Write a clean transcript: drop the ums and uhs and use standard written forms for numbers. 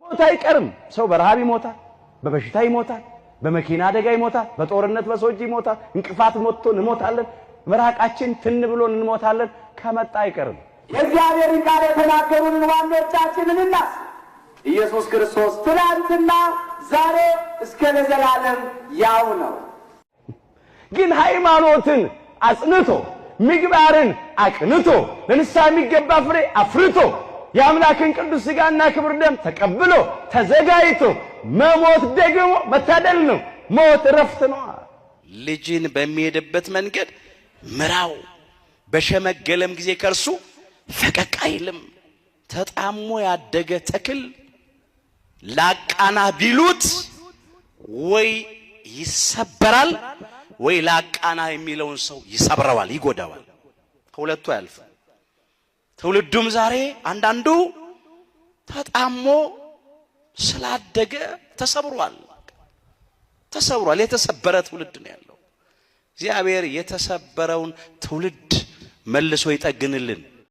ሞት አይቀርም። ሰው በረሃብ ይሞታል፣ በበሽታ ይሞታል፣ በመኪና አደጋ ይሞታል፣ በጦርነት በሰዎች ይሞታል፣ እንቅፋት ሞቶ እንሞታለን፣ መራቃችን ትን ብሎን እንሞታለን። ከመጣ አይቀርም። የእግዚአብሔርን ቃል የተናገሩንን ዋኖቻችንን እናስ ኢየሱስ ክርስቶስ ትናንትና ዛሬ እስከ ለዘላለም ያው ነው። ግን ሃይማኖትን አጽንቶ ምግባርን አቅንቶ ለንስሐ የሚገባ ፍሬ አፍርቶ የአምላክን ቅዱስ ሥጋና ክብር ደም ተቀብሎ ተዘጋጅቶ መሞት ደግሞ መታደል ነው። ሞት እረፍት ነው። ልጅን በሚሄድበት መንገድ ምራው፣ በሸመገለም ጊዜ ከርሱ ፈቀቅ አይልም። ተጣሞ ያደገ ተክል ላቃና ቢሉት ወይ ይሰበራል ወይ ላቃና የሚለውን ሰው ይሰብረዋል፣ ይጎዳዋል። ከሁለቱ ያልፍ። ትውልዱም ዛሬ አንዳንዱ ተጣሞ ስላደገ ተሰብሯል። የተሰበረ ትውልድ ነው ያለው። እግዚአብሔር የተሰበረውን ትውልድ መልሶ ይጠግንልን።